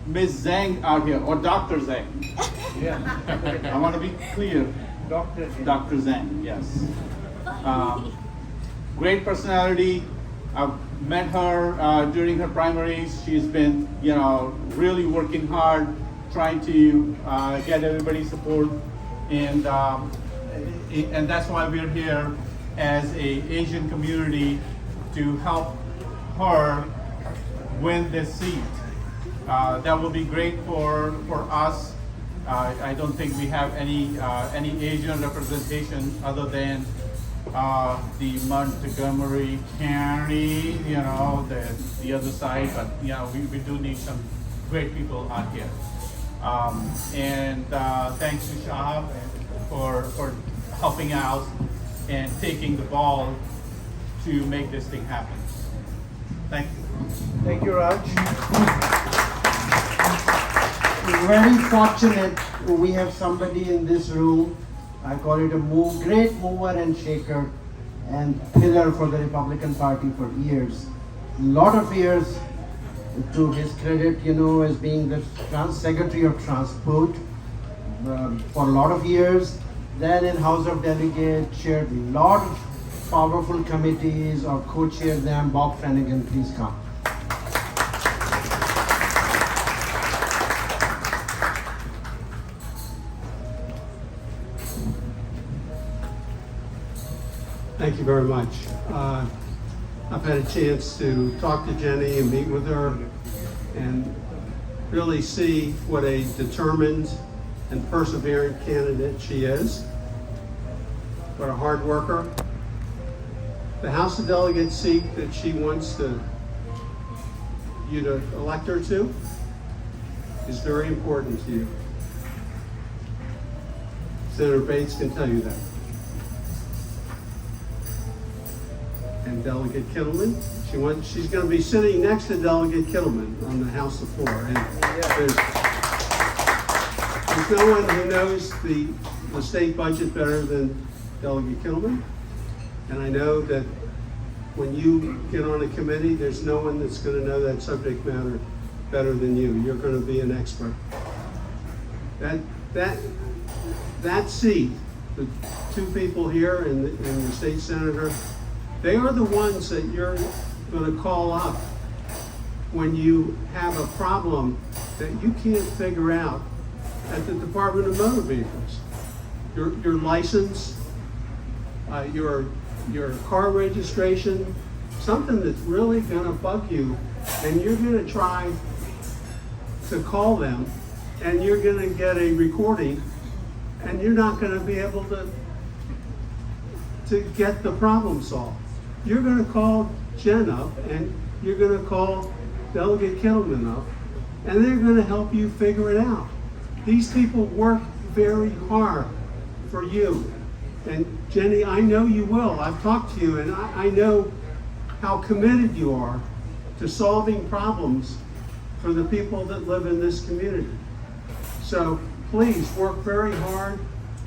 Ms. Zeng out here, or Dr. Zeng. Yeah. I want to be clear. Doctor. Dr. Zeng, yes. Great personality. I've met her during her primaries. She's been, really working hard, trying to get everybody's support, and that's why we're here as a Asian community to help her win this seat. That will be great for us. I don't think we have any Asian representation other than the Montgomery County, the other side, but we do need some great people out here. And thanks to Shahab for helping out and taking the ball to make this thing happen. Thank you. Thank you, Raj. Very fortunate we have somebody in this room. I call it a great mover and shaker and pillar for the Republican Party for years. A lot of years, to his credit, as being the Secretary of Transport for a lot of years. Then in House of Delegates, chaired a lot of powerful committees or co-chaired them. Bob Flanagan, please come. Thank you very much. I've had a chance to talk to Jenny and meet with her and really see what a determined and persevering candidate she is. What a hard worker. The House of Delegates seat that she wants you to elect her to is very important to you. Senator Bates can tell you that. And Delegate Kittleman, she's going to be sitting next to Delegate Kittleman on the House floor. And there's no one who knows the state budget better than Delegate Kittleman. And I know that when you get on a committee, there's no one that's going to know that subject matter better than you. You're going to be an expert. That seat, the two people here and the state senator, they are the ones that you're going to call up when you have a problem that you can't figure out at the Department of Motor Vehicles. Your license, your car registration, something that's really going to bug you, and you're going to try to call them, and you're going to get a recording, and you're not going to be able to get the problem solved. You're going to call Jen up, and you're going to call Delegate Kittleman up, and they're going to help you figure it out. These people work very hard for you. And Jenny, I know you will. I've talked to you, and I know how committed you are to solving problems for the people that live in this community. So please work very hard.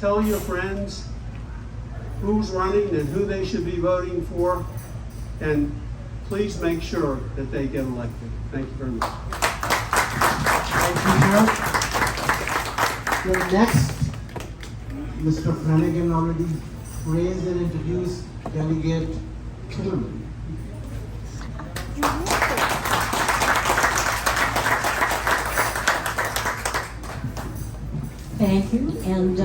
Tell your friends who's running and who they should be voting for, and please make sure that they get elected. Thank you very much. Thank you, sir. The next, Mr. Flanagan already praised and introduced Delegate Kittleman. Thank you, and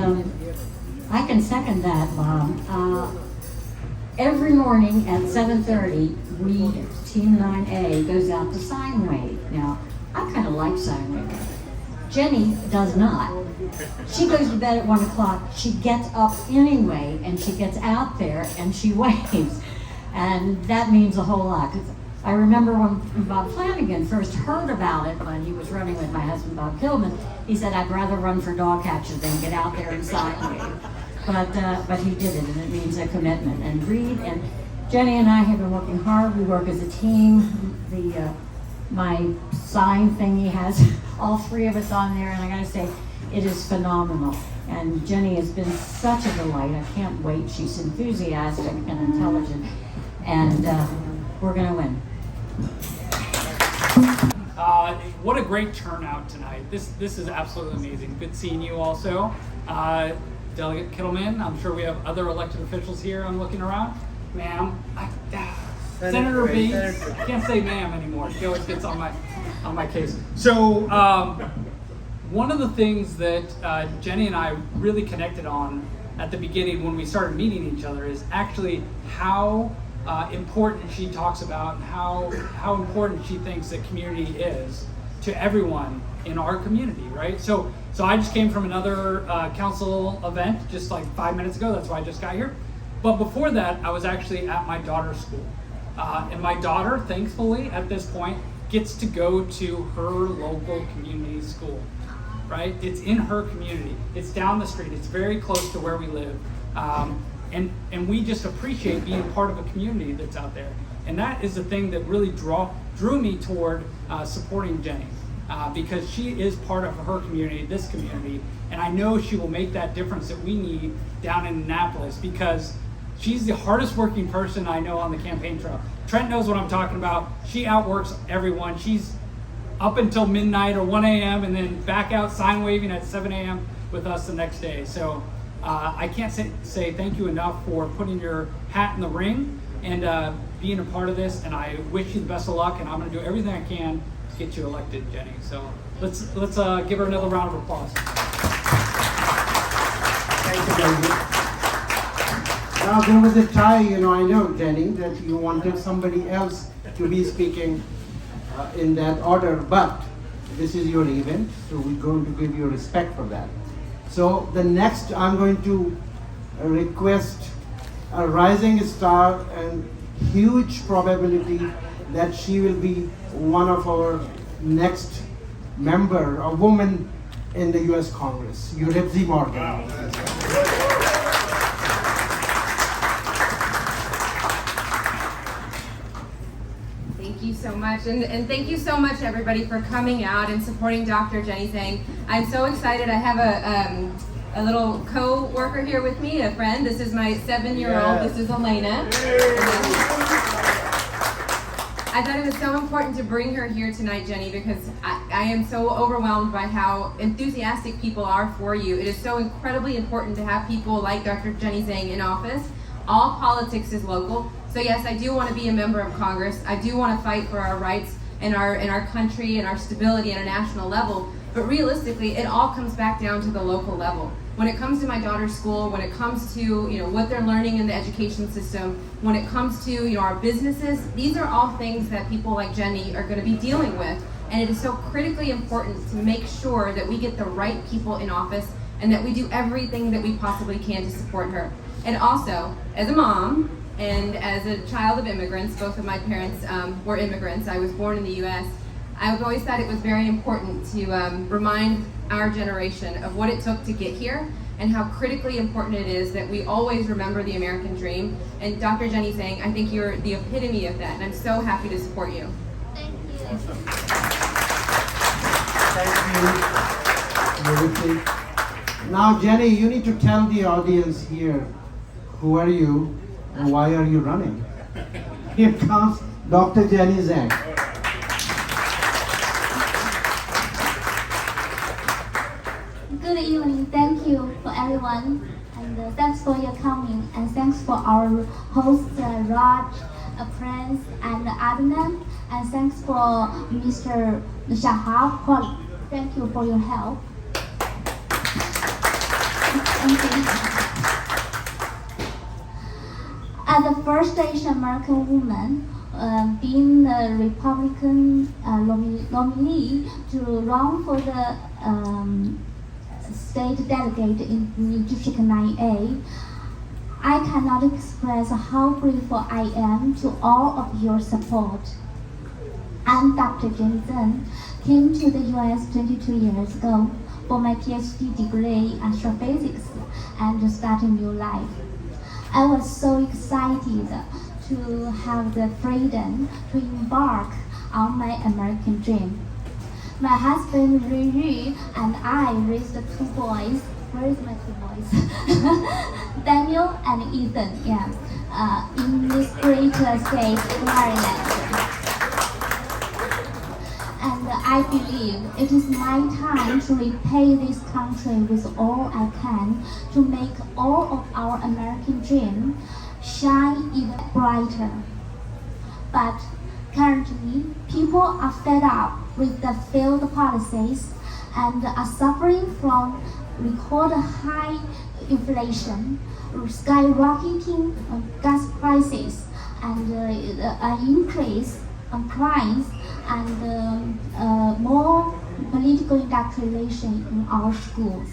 I can second that, Bob. Every morning at 7:30, Team 9A goes out to sign wave. Now, I kind of like sign wave. Jenny does not. She goes to bed at 1 o'clock. She gets up anyway, and she gets out there and she waves, and that means a whole lot. 'Cause I remember when Bob Flanagan first heard about it when he was running with my husband, Bob Kilman. He said, "I'd rather run for dog catcher than get out there and sign wave." But he did it, and it means a commitment. And Reed and Jenny and I have been working hard. We work as a team. My sign thing, he has all three of us on there, and I gotta say, it is phenomenal. And Jenny has been such a delight. I can't wait. She's enthusiastic and intelligent, and we're gonna win. What a great turnout tonight. This is absolutely amazing. Good seeing you also. Delegate Kittleman, I'm sure we have other elected officials here. I'm looking around. Ma'am, Senator B. I can't say ma'am anymore. She always gets on my case. So one of the things that Jenny and I really connected on at the beginning when we started meeting each other is actually how important she talks about and how important she thinks that community is to everyone in our community, right? So I just came from another council event just like 5 minutes ago. That's why I just got here. But before that, I was actually at my daughter's school. And my daughter, thankfully, at this point, gets to go to her local community school, right? It's in her community. It's down the street. It's very close to where we live. And we just appreciate being part of a community that's out there. And that is the thing that really drew me toward supporting Jenny. Because she is part of her community, this community, and I know she will make that difference that we need down in Annapolis, because she's the hardest working person I know on the campaign trail. Trent knows what I'm talking about. She outworks everyone. She's up until midnight or 1 a.m. and then back out sign waving at 7 a.m. with us the next day. So I can't say thank you enough for putting your hat in the ring and being a part of this, and I wish you the best of luck, and I'm going to do everything I can get you elected, Jenny. So let's give her another round of applause. Thank you, David. Now there was a tie, I know, Jenny, that you wanted somebody else to be speaking in that order, but this is your event, so we're going to give you respect for that. So the next, I'm going to request a rising star and huge probability that she will be one of our next member, a woman in the U.S. Congress, Eurydice Morgan. Wow. Thank you so much, and thank you so much everybody for coming out and supporting Dr. Jenny Zeng. I'm so excited. I have a little co-worker here with me, a friend. This is my 7-year-old. Yes. This is Elena. I thought it was so important to bring her here tonight, Jenny, because I am so overwhelmed by how enthusiastic people are for you. It is so incredibly important to have people like Dr. Jenny Zeng in office. All politics is local. So yes, I do want to be a member of Congress. I do want to fight for our rights in our country and our stability at a national level. But realistically, it all comes back down to the local level. When it comes to my daughter's school, when it comes to what they're learning in the education system, when it comes to our businesses, these are all things that people like Jenny are going to be dealing with. And it is so critically important to make sure that we get the right people in office and that we do everything that we possibly can to support her. And also, as a mom and as a child of immigrants, both of my parents were immigrants. I was born in the U.S. I've always thought it was very important to remind our generation of what it took to get here and how critically important it is that we always remember the American dream. And Dr. Jenny Zeng, I think you're the epitome of that, and I'm so happy to support you. Thank you. Awesome. Thank you. Beautiful. Now, Jenny, you need to tell the audience here, who are you and why are you running? Here comes Dr. Jenny Zeng. Good evening. Thank you for everyone, and thanks for your coming, and thanks for our hosts Raj, Prince, and Adnan, and thanks for Mr. Shahab. Thank you for your help. Thank you. As a first Asian American woman, being the Republican nominee to run for the state delegate in District 9A, I cannot express how grateful I am to all of your support. I'm Dr. Jenny Zeng, came to the US 22 years ago for my PhD degree in astrophysics and start a new life. I was so excited to have the freedom to embark on my American dream. My husband Riri and I raised 2 boys. Where is my 2 boys? Daniel and Ethan, in this great state, Maryland. And I believe it is my time to repay this country with all I can to make all of our American dream shine even brighter. But currently, people are fed up with the failed policies and are suffering from record high inflation, skyrocketing gas prices, and an increase on crimes and more political indoctrination in our schools.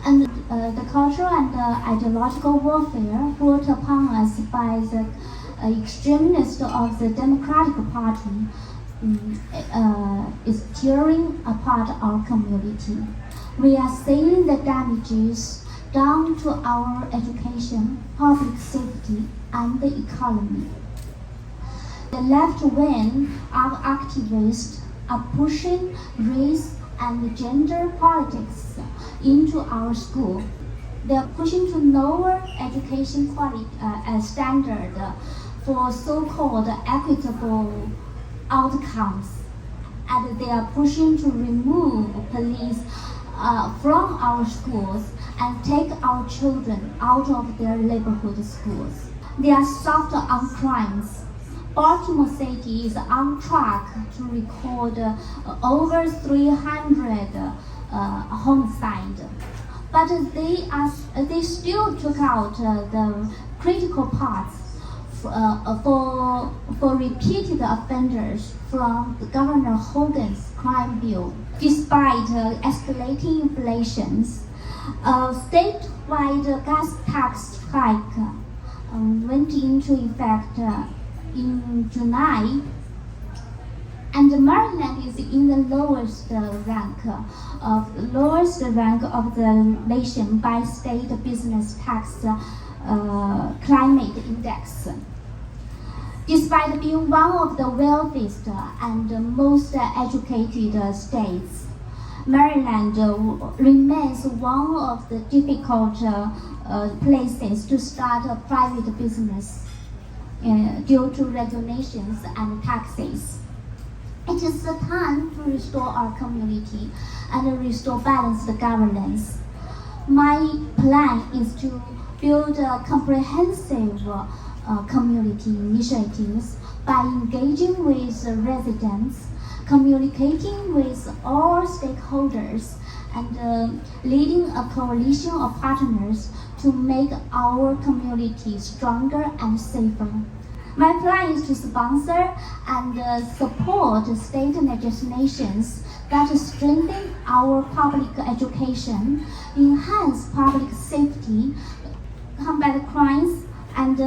And the cultural and ideological warfare brought upon us by the extremists of the Democratic Party is tearing apart our community. We are seeing the damages down to our education, public safety, and the economy. The left wing of activists are pushing race and gender politics into our school. They are pushing to lower education quality standard for so-called equitable outcomes, and they are pushing to remove police from our schools and take our children out of their neighborhood schools. They are soft on crimes. Baltimore City is on track to record over 300 homicides, but they still took out the critical parts for repeated offenders from Governor Hogan's crime bill. Despite escalating inflations, a statewide gas tax hike went into effect in July, and Maryland is in the lowest rank of the nation by state business tax climate index. Despite being one of the wealthiest and most educated states, Maryland remains one of the difficult places to start a private business due to regulations and taxes. It is the time to restore our community and restore balanced governance. My plan is to build a comprehensive community initiatives by engaging with residents, communicating with all stakeholders, and leading a coalition of partners to make our community stronger and safer. My plan is to sponsor and support state legislations that strengthen our public education, enhance public safety, combat crimes, and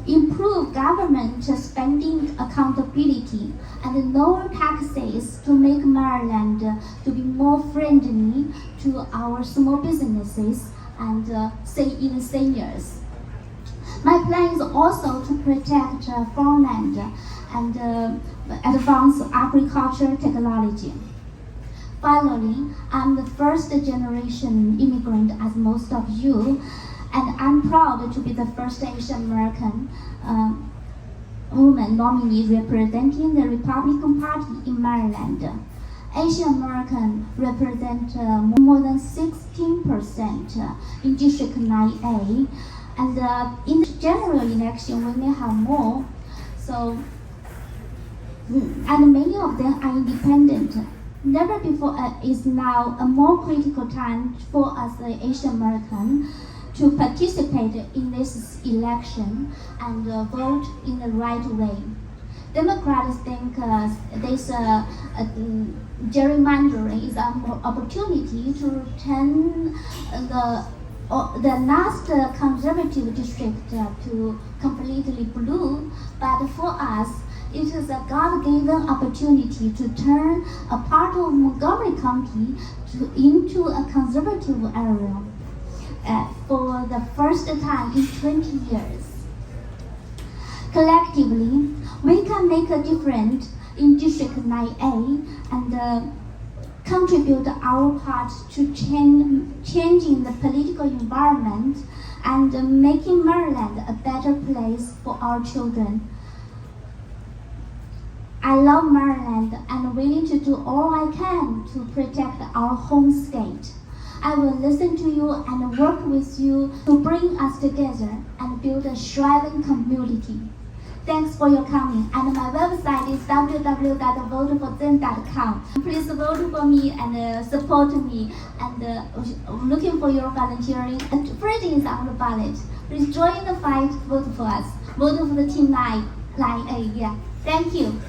improve government spending accountability, and lower taxes to make Maryland to be more friendly to our small businesses and even seniors. My plan is also to protect farmland and advance agriculture technology. Finally, I'm the first generation immigrant as most of you, and I'm proud to be the first Asian American woman nominee representing the Republican Party in Maryland. Asian Americans represent more than 16% in District 9A, and in the general election we may have more. So, and many of them are independent. Never before is now a more critical time for us, the Asian American, to participate in this election and vote in the right way. Democrats think this gerrymandering is an opportunity to turn the last conservative district to completely blue, but for us, it is a God-given opportunity to turn a part of Montgomery County into a conservative area for the first time in 20 years. Collectively, we can make a difference in District 9A and contribute our part to changing the political environment and making Maryland a better place for our children. I love Maryland and willing to do all I can to protect our home state. I will listen to you and work with you to bring us together and build a thriving community. Thanks for your coming. And my website is www.voteforzeng.com. Please vote for me and support me. And looking for your volunteering. And Freddie is on the ballot. Please join the fight. Vote for us. Vote for the team 9A. Yeah. Thank you.